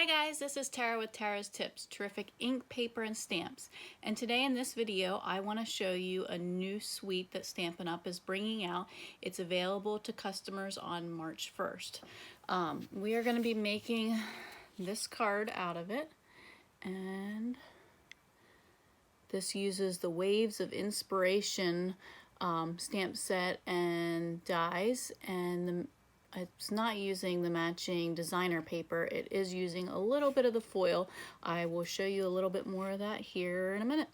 Hi guys, this is Tara with Tara's Tips, terrific ink, paper, and stamps. And today in this video, I want to show you a new suite that Stampin' Up! Is bringing out. It's available to customers on March 1st. We are going to be making this card out of it. And this uses the Waves of Inspiration stamp set and dies, and it's not using the matching designer paper. It is using a little bit of the foil. I will show you a little bit more of that here in a minute.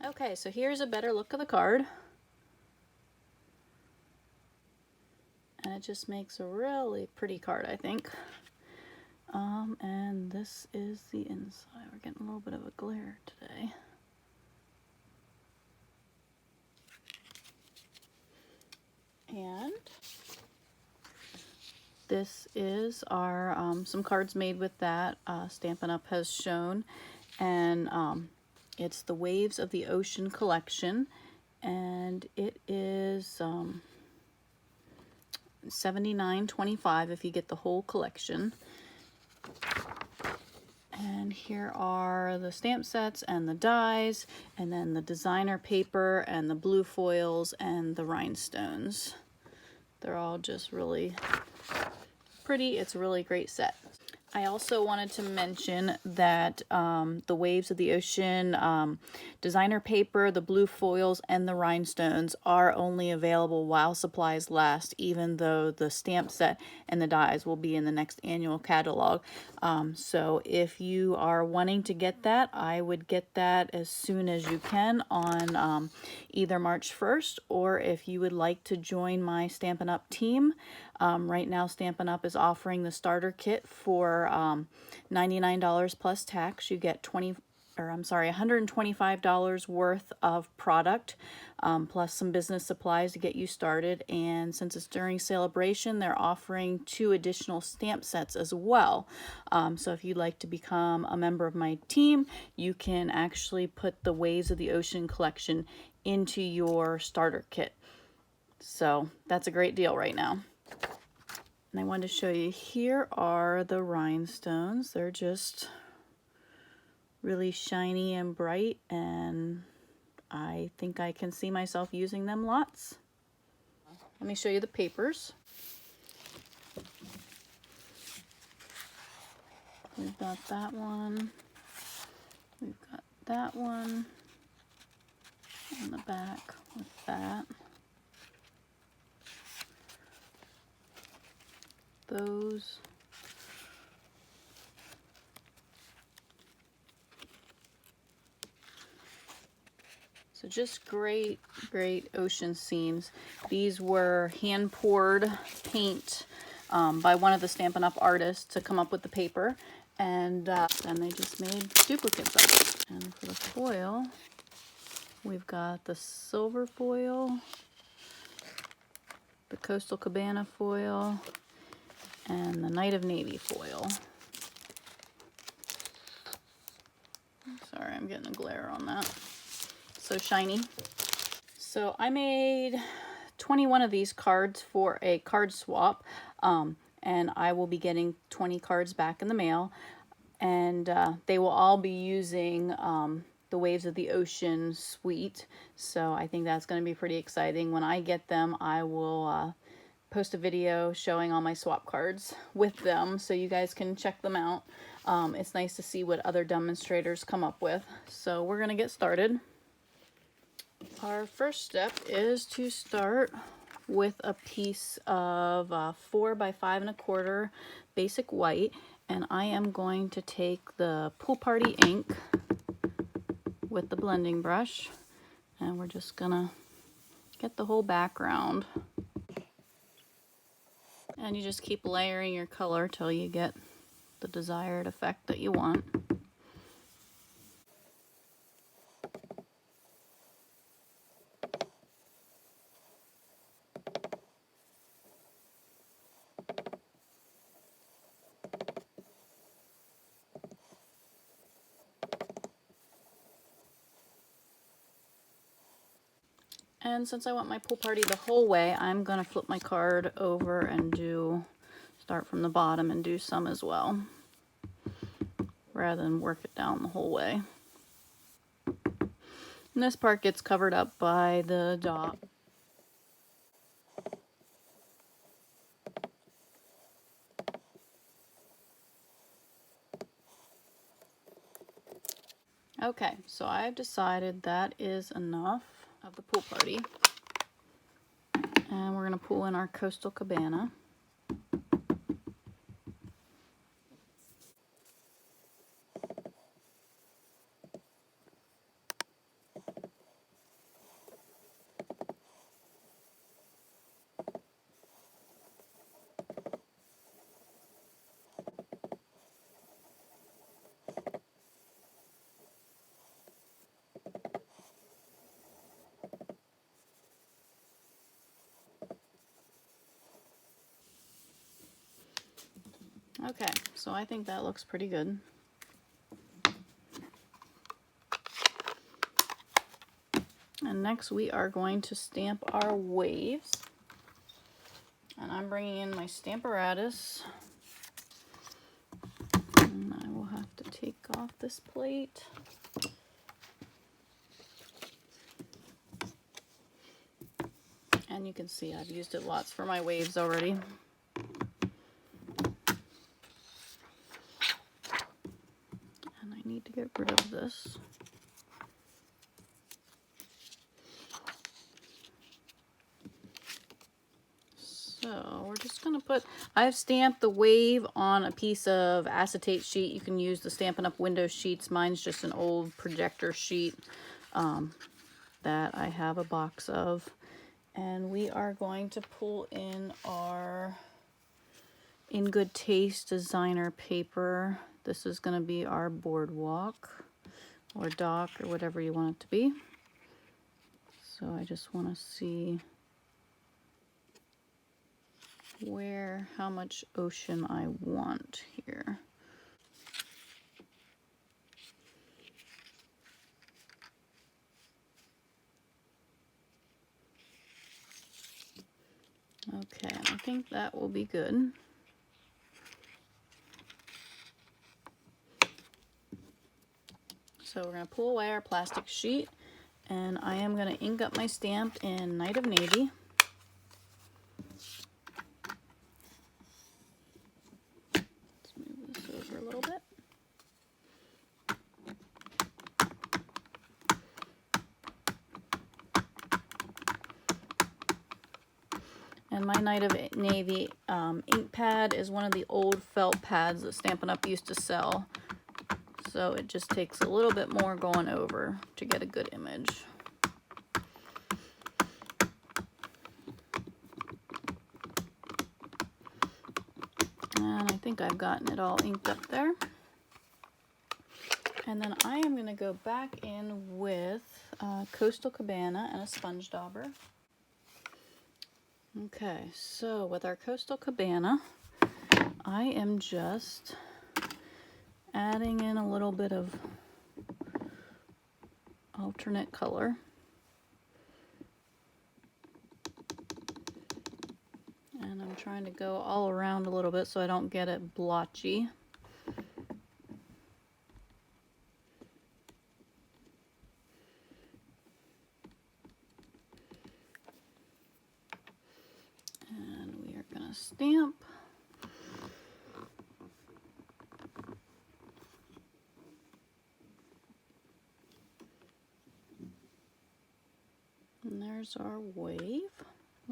Okay, so here's a better look of the card. And it just makes a really pretty card, I think. And this is the inside. We're getting a little bit of a glare today. And this is our some cards made with that Stampin' Up! Has shown, and it's the Waves of the Ocean collection, and it is $79.25 if you get the whole collection. And here are the stamp sets and the dies, and then the designer paper and the blue foils and the rhinestones. They're all just really pretty. It's a really great set. I also wanted to mention that the Waves of the Ocean designer paper, the blue foils, and the rhinestones are only available while supplies last, even though the stamp set and the dies will be in the next annual catalog. So if you are wanting to get that, I would get that as soon as you can on either March 1st, or if you would like to join my Stampin' Up! Team. Right now Stampin' Up! Is offering the starter kit for $99 plus tax. You get $125 worth of product, plus some business supplies to get you started. And since it's during celebration, they're offering 2 additional stamp sets as well. So if you'd like to become a member of my team, you can actually put the Waves of the Ocean collection into your starter kit. So that's a great deal right now. And I wanted to show you, here are the rhinestones. They're just really shiny and bright, and I think I can see myself using them lots. Let me show you the papers. We've got that one. We've got that one on the back with that. Those. So just great ocean scenes. These were hand poured paint by one of the Stampin' Up! Artists to come up with the paper, and then they just made duplicates of it. And for the foil, we've got the silver foil, the Coastal Cabana foil, and the Night of Navy foil. Sorry, I'm getting a glare on that. So shiny. So I made 21 of these cards for a card swap, and I will be getting 20 cards back in the mail, and they will all be using the Waves of the Ocean suite. So I think that's going to be pretty exciting. When I get them, I will post a video showing all my swap cards with them so you guys can check them out. It's nice to see what other demonstrators come up with. So we're going to get started. Our first step is to start with a piece of 4 by 5 1/4 basic white, and I am going to take the Pool Party ink with the blending brush, and we're just gonna get the whole background. And you just keep layering your color till you get the desired effect that you want. And since I want my pool party the whole way, I'm gonna flip my card over and start from the bottom and do some as well. rather than work it down the whole way. And this part gets covered up by the dot. Okay, so I've decided that is enough of the pool party. And we're going to pull in our Coastal Cabana. Okay, so I think that looks pretty good. And next we are going to stamp our waves. And I'm bringing in my Stamparatus. And I will have to take off this plate. And you can see I've used it lots for my waves already. And I need to get rid of this. So we're just going to put, I've stamped the wave on a piece of acetate sheet. You can use the Stampin' Up! Windows sheets. Mine's just an old projector sheet that I have a box of. And we are going to pull in our In Good Taste designer paper. This is going to be our boardwalk or dock or whatever you want it to be. So I just want to see how much ocean I want here. Okay, I think that will be good. So we're going to pull away our plastic sheet, and I am going to ink up my stamp in Night of Navy. Let's move this over a little bit. And my Night of Navy ink pad is one of the old felt pads that Stampin' Up! Used to sell. So it just takes a little bit more going over to get a good image. And I think I've gotten it all inked up there. And then I am going to go back in with Coastal Cabana and a sponge dauber. Okay, so with our Coastal Cabana, I am just adding in a little bit of alternate color. And I'm trying to go all around a little bit so I don't get it blotchy. And we are going to stamp. And there's our wave.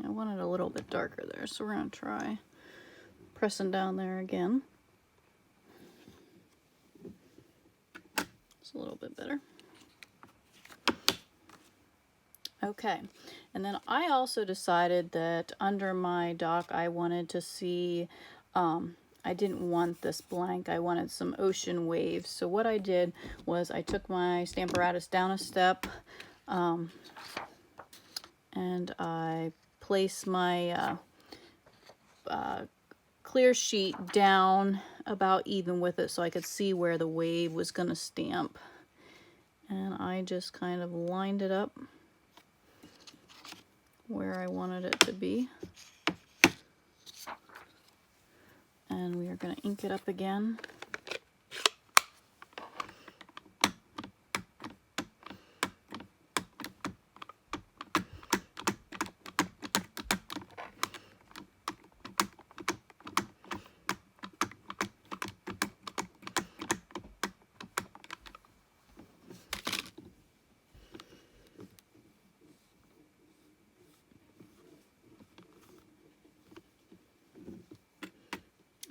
I want it a little bit darker there, so we're going to try pressing down there again. It's a little bit better. Okay, and then I also decided that under my dock I wanted to see, I didn't want this blank, I wanted some ocean waves. So what I did was I took my Stamparatus down a step, and I placed my clear sheet down about even with it so I could see where the wave was going to stamp. And I just kind of lined it up where I wanted it to be. And we are going to ink it up again.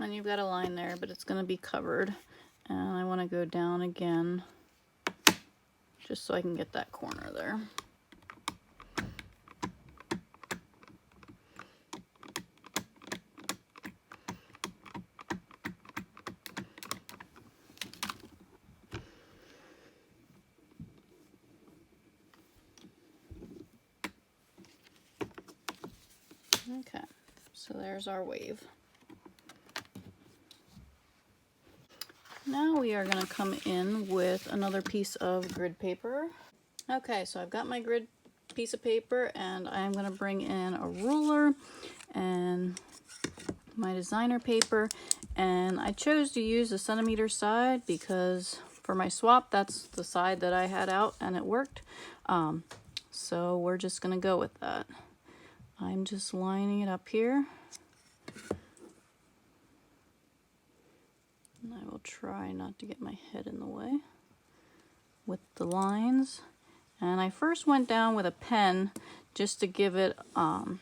And you've got a line there, but it's going to be covered. And I want to go down again just so I can get that corner there. Okay, so there's our wave. Now we are going to come in with another piece of grid paper. Okay, so I've got my grid piece of paper and I'm going to bring in a ruler and my designer paper, and I chose to use the centimeter side because for my swap that's the side that I had out and it worked. So we're just going to go with that. I'm just lining it up here. And I will try not to get my head in the way with the lines. And I first went down with a pen just to give it kind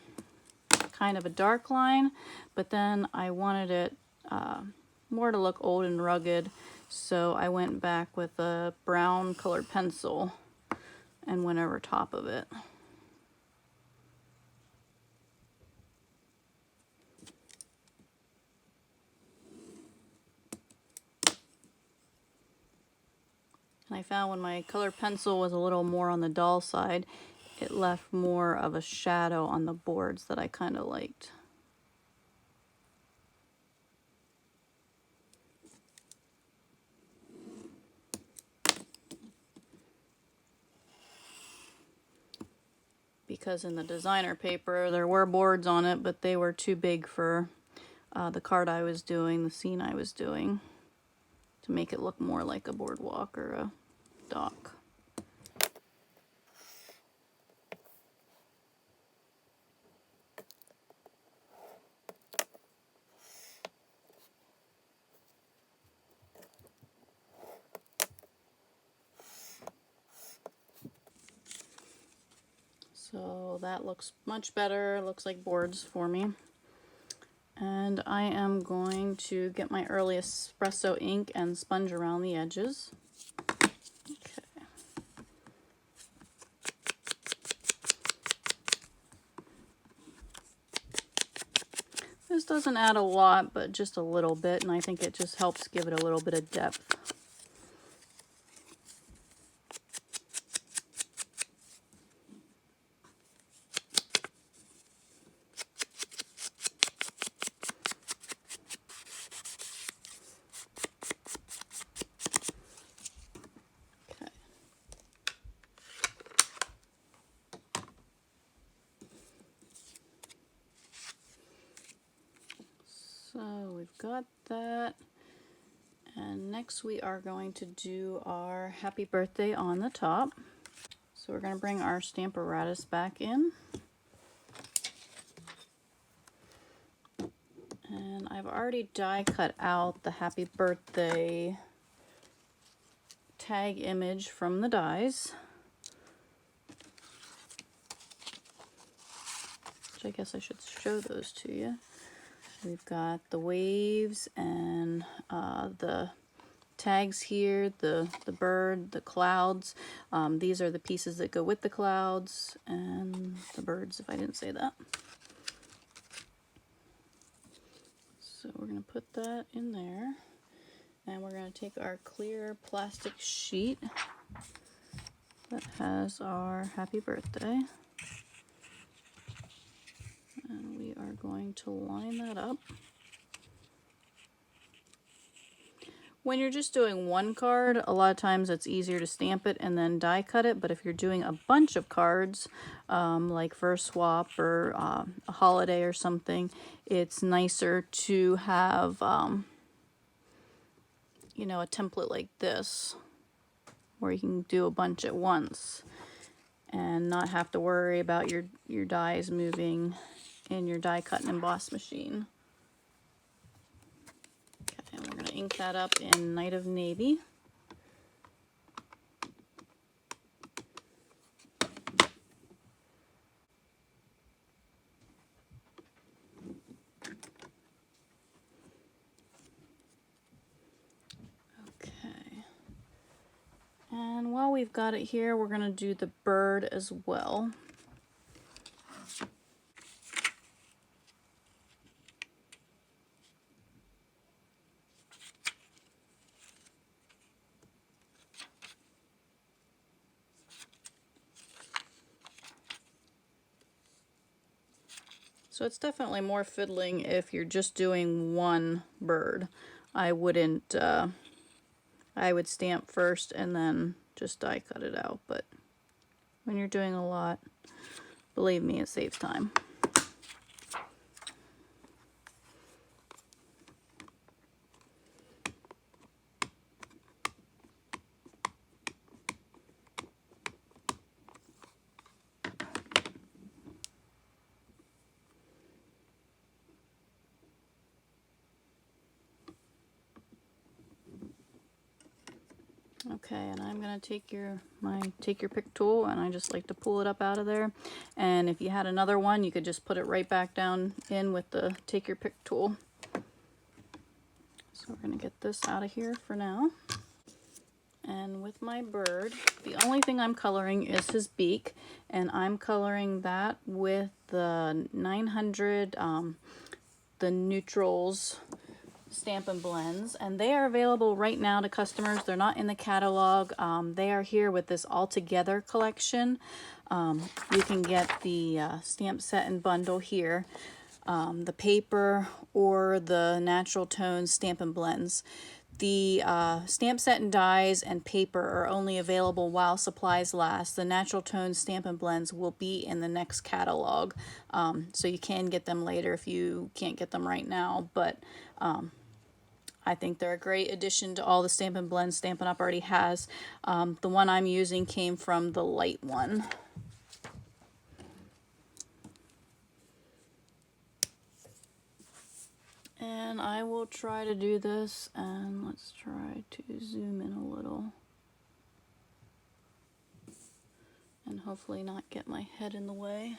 of a dark line, but then I wanted it more to look old and rugged, so I went back with a brown colored pencil and went over top of it. And I found when my colored pencil was a little more on the dull side, it left more of a shadow on the boards that I kind of liked. Because in the designer paper there were boards on it, but they were too big for the card I was doing, the scene I was doing, to make it look more like a boardwalk or a dock. So that looks much better, looks like boards for me. And I am going to get my early espresso ink and sponge around the edges. Okay. This doesn't add a lot, but just a little bit, and I think it just helps give it a little bit of depth. So we've got that, and next we are going to do our happy birthday on the top. So we're going to bring our Stamparatus back in, and I've already die cut out the happy birthday tag image from the dies, which I guess I should show those to you. We've got the waves and the tags here, the bird, the clouds. These are the pieces that go with the clouds and the birds, if I didn't say that. So we're going to put that in there. And we're going to take our clear plastic sheet that has our happy birthday. And we are going to line that up. When you're just doing one card, a lot of times it's easier to stamp it and then die cut it. But if you're doing a bunch of cards, like for a swap or a holiday or something, it's nicer to have, you know, a template like this, where you can do a bunch at once and not have to worry about your dies moving in your die cut and emboss machine. Okay, and we're going to ink that up in Night of Navy. while we've got it here, we're going to do the bird as well. So it's definitely more fiddling if you're just doing one bird. I wouldn't, I would stamp first and then just die cut it out, but when you're doing a lot, believe me, it saves time. Okay, and I'm gonna take your pick tool, and I just like to pull it up out of there. And if you had another one, you could just put it right back down in with the take your pick tool. So we're gonna get this out of here for now. And with my bird, the only thing I'm coloring is his beak, and I'm coloring that with the 900 the neutrals Stampin' blends, and they are available right now to customers. They're not in the catalog. They are here with this All Together collection. You can get the stamp set and bundle here, the paper or the natural tones Stampin' blends. The stamp set and dies and paper are only available while supplies last. The natural tones Stampin' blends will be in the next catalog, so you can get them later if you can't get them right now, but I think they're a great addition to all the Stampin' blends Stampin' Up! Already has. The one I'm using came from the light one. And I will try to do this, and let's try to zoom in a little. And hopefully not get my head in the way.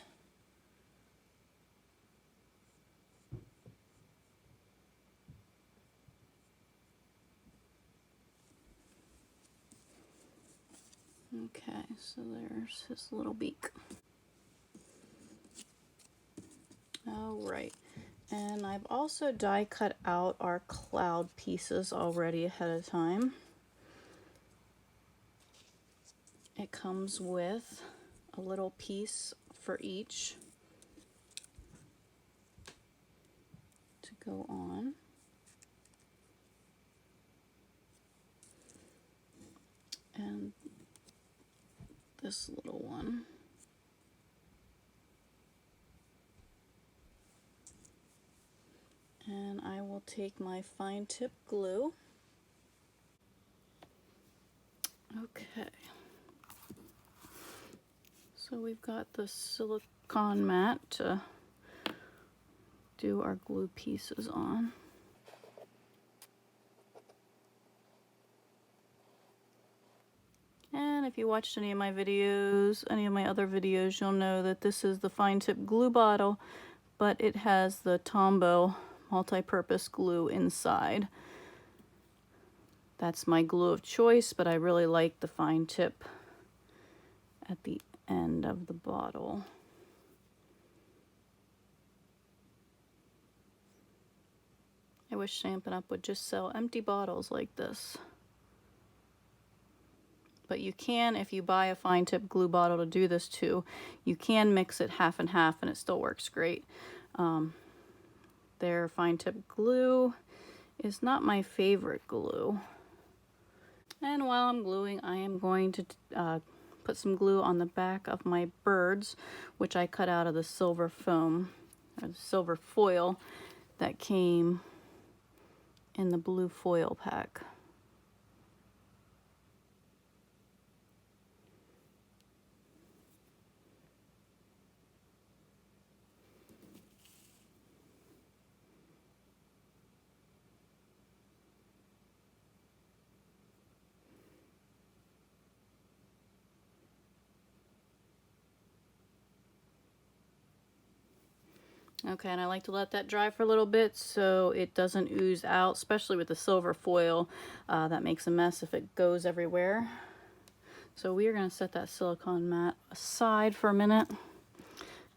Okay, so there's his little beak. Alright, and I've also die cut out our cloud pieces already ahead of time. It comes with a little piece for each to go on. And this little one. And I will take my fine tip glue. Okay. So we've got the silicone mat to do our glue pieces on. And if you watched any of my videos, any of my other videos, you'll know that this is the fine tip glue bottle, but it has the Tombow multi-purpose glue inside. That's my glue of choice, but I really like the fine tip at the end of the bottle. I wish Stampin' Up! Would just sell empty bottles like this. But you can, if you buy a fine tip glue bottle to do this too, you can mix it half and half and it still works great. Their fine tip glue is not my favorite glue. And while I'm gluing, I am going to put some glue on the back of my birds, which I cut out of the silver foam, or the silver foil that came in the blue foil pack. Okay, and I like to let that dry for a little bit so it doesn't ooze out, especially with the silver foil. That makes a mess if it goes everywhere. So we are going to set that silicone mat aside for a minute.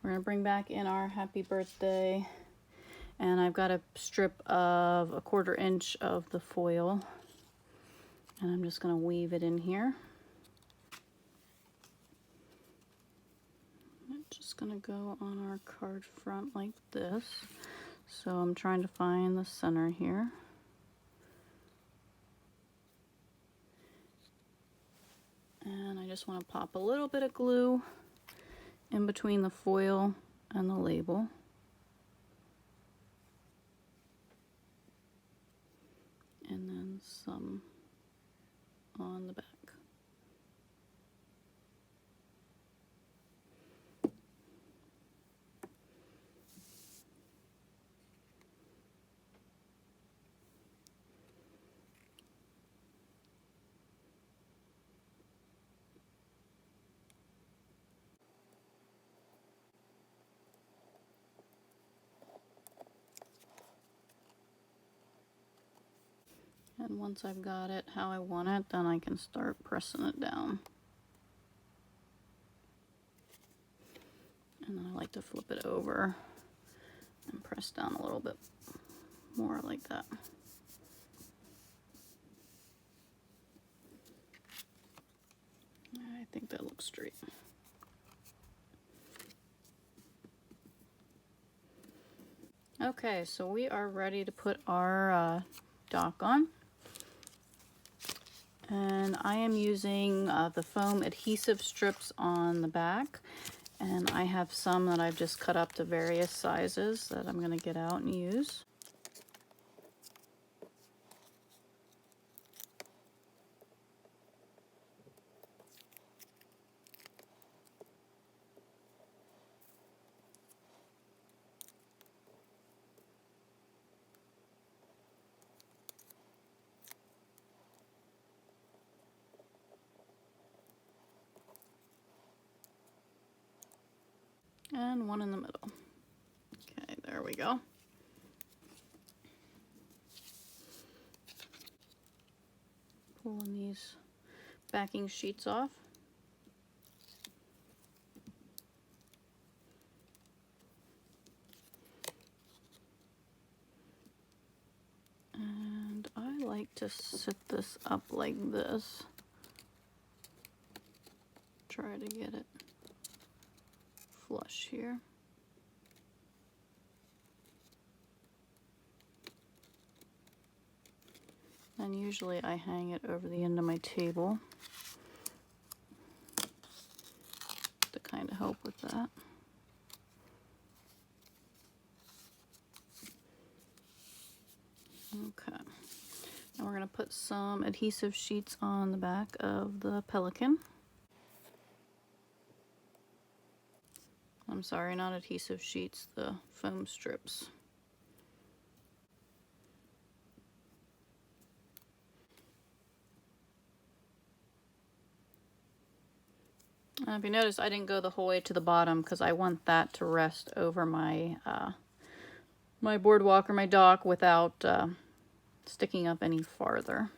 We're going to bring back in our happy birthday. And I've got a strip of 1/4 inch of the foil. And I'm just going to weave it in here. It's just going to go on our card front like this. So I'm trying to find the center here. And I just want to pop a little bit of glue in between the foil and the label. And then some on the back. And once I've got it how I want it, then I can start pressing it down. And then I like to flip it over and press down a little bit more like that. I think that looks straight. Okay, so we are ready to put our dock on. And I am using the foam adhesive strips on the back. And I have some that I've just cut up to various sizes that I'm going to get out and use. And one in the middle. Okay, there we go. Pulling these backing sheets off. And I like to sit this up like this. Try to get it flush here. And usually I hang it over the end of my table to kind of help with that. Okay. Now we're going to put some adhesive sheets on the back of the Pelican. I'm sorry, not adhesive sheets, the foam strips. If you notice, I didn't go the whole way to the bottom because I want that to rest over my my boardwalk or my dock without sticking up any farther.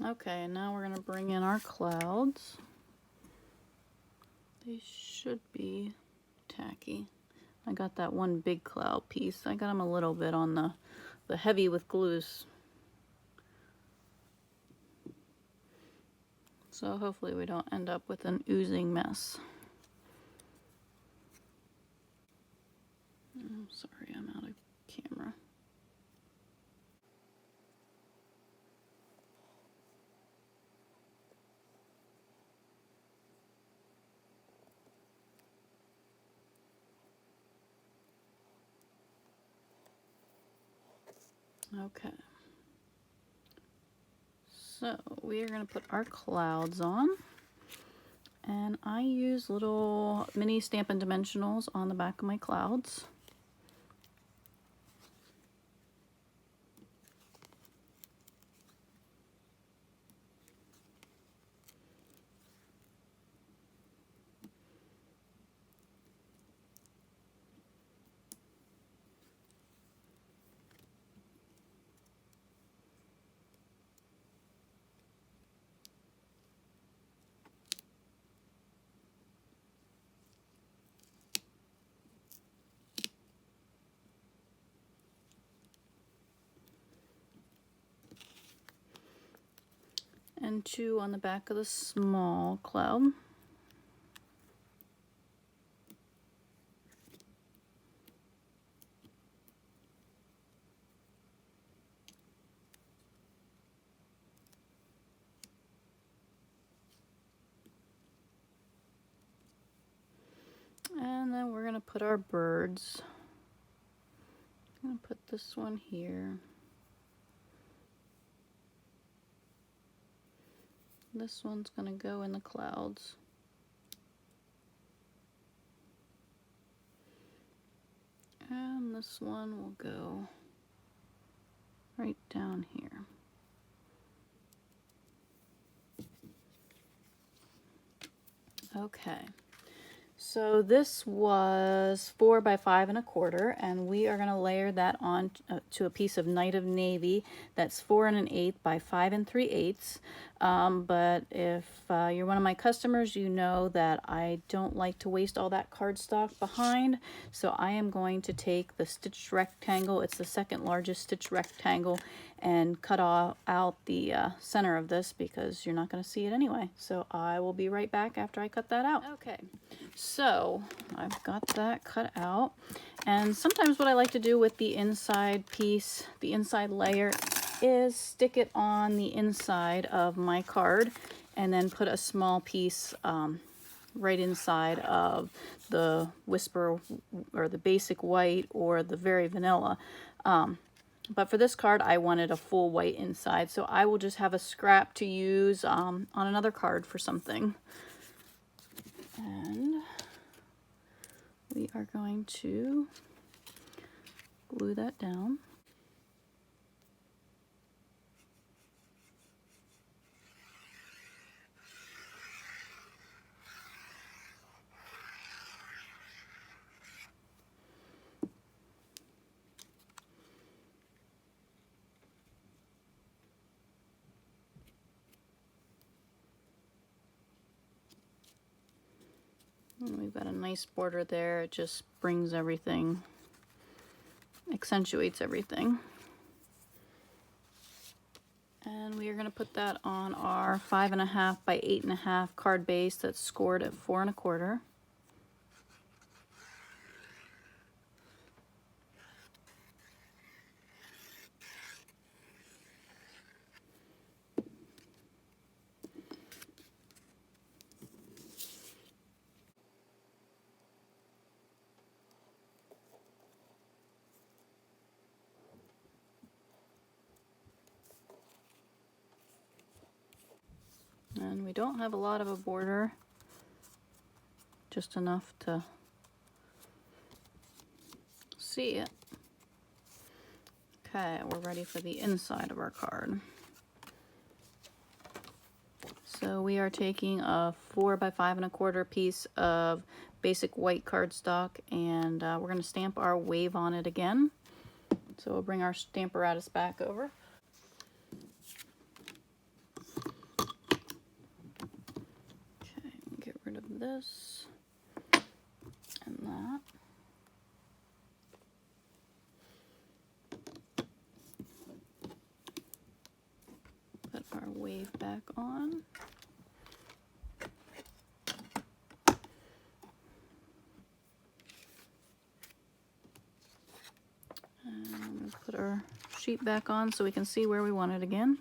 Okay, and now we're going to bring in our clouds. They should be tacky. I got that one big cloud piece. I got them a little bit on the heavy with glues. So hopefully we don't end up with an oozing mess. Oh, sorry, I'm out of camera. Okay. So we are going to put our clouds on. And I use little mini Stampin' Dimensionals on the back of my clouds. and 2 on the back of the small cloud. And then we're going to put our birds. I'm going to put this one here. This one's going to go in the clouds. And this one will go right down here. Okay. So this was 4 by 5 1/4, and we are going to layer that on to a piece of Night of Navy that's 4 1/8 by 5 3/8. But if you're one of my customers, you know that I don't like to waste all that cardstock behind. So I am going to take the stitched rectangle, it's the second largest stitched rectangle, and cut out the center of this because you're not going to see it anyway. So I will be right back after I cut that out. Okay, so I've got that cut out, and sometimes what I like to do with the inside piece, the inside layer, is stick it on the inside of my card and then put a small piece right inside of the Whisper or the basic white or the very vanilla. But for this card, I wanted a full white inside, so I will just have a scrap to use on another card for something. And we are going to glue that down. And we've got a nice border there. It just brings everything, accentuates everything. And we are going to put that on our 5 1/2 by 8 1/2 card base that's scored at 4 1/4. And we don't have a lot of a border, just enough to see it. Okay, we're ready for the inside of our card. So we are taking a 4 by 5 1/4 piece of basic white cardstock, and we're going to stamp our wave on it again. So we'll bring our Stamparatus back over. Okay, get rid of this and that. Put our wave back on. And put our sheet back on so we can see where we want it again.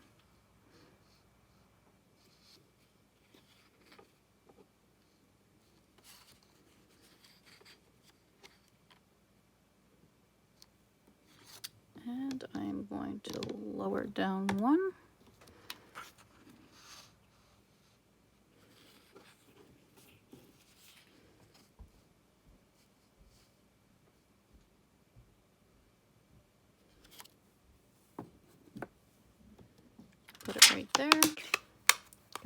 And I'm going to lower down one. Put it right there.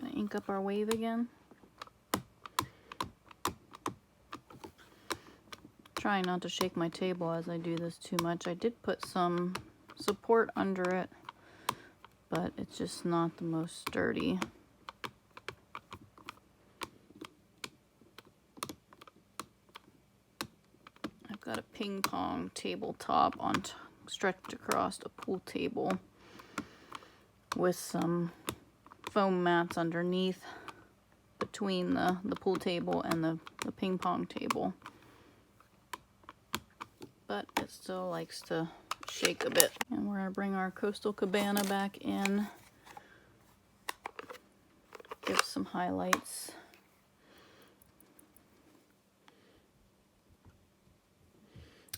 Gonna ink up our wave again. Trying not to shake my table as I do this too much. I did put some support under it, but it's just not the most sturdy. I've got a ping pong tabletop stretched across a pool table with some foam mats underneath between the pool table and the ping pong table. But it still likes to shake a bit. And we're gonna bring our Coastal Cabana back in. Give some highlights.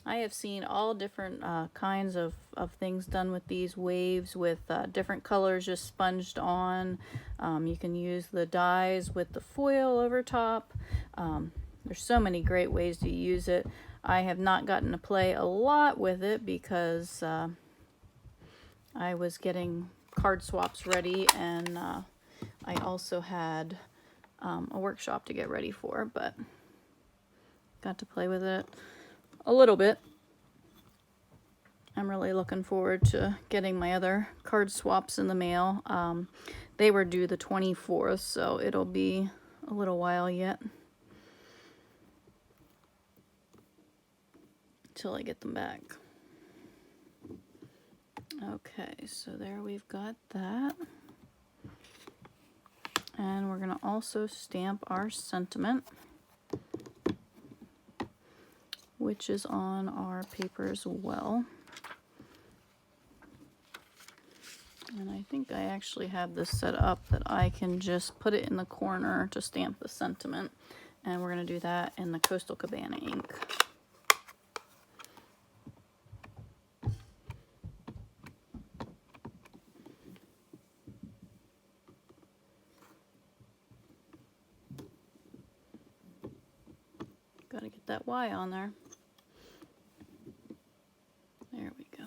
I have seen all different kinds of things done with these waves with different colors just sponged on. You can use the dies with the foil over top. There's so many great ways to use it. I have not gotten to play a lot with it because I was getting card swaps ready, and I also had a workshop to get ready for, but got to play with it a little bit. I'm really looking forward to getting my other card swaps in the mail. They were due the 24th, so it'll be a little while yet until I get them back. Okay, so there we've got that. And we're going to also stamp our sentiment, which is on our paper as well. And I think I actually have this set up that I can just put it in the corner to stamp the sentiment. And we're going to do that in the Coastal Cabana ink. Got to get that Y on there. There we go.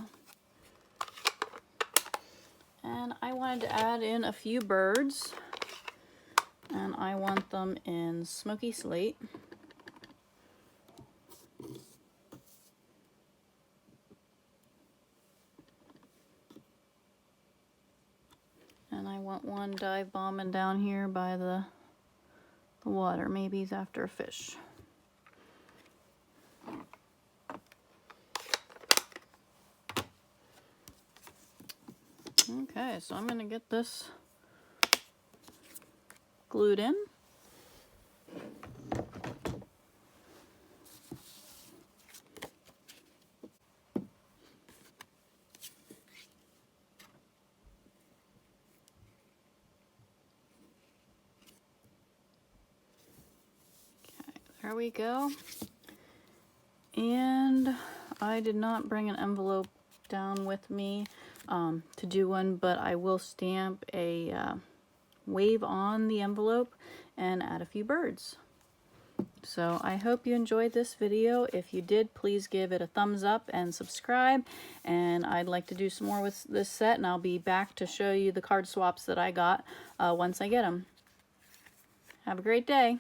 And I wanted to add in a few birds, and I want them in Smoky Slate. And I want one dive bombing down here by the water. Maybe he's after a fish. Okay, so I'm going to get this glued in. Okay, there we go. And I did not bring an envelope down with me to do one, but I will stamp a wave on the envelope and add a few birds. So I hope you enjoyed this video. If you did, please give it a thumbs up and subscribe. And I'd like to do some more with this set, and I'll be back to show you the card swaps that I got once I get them. Have a great day.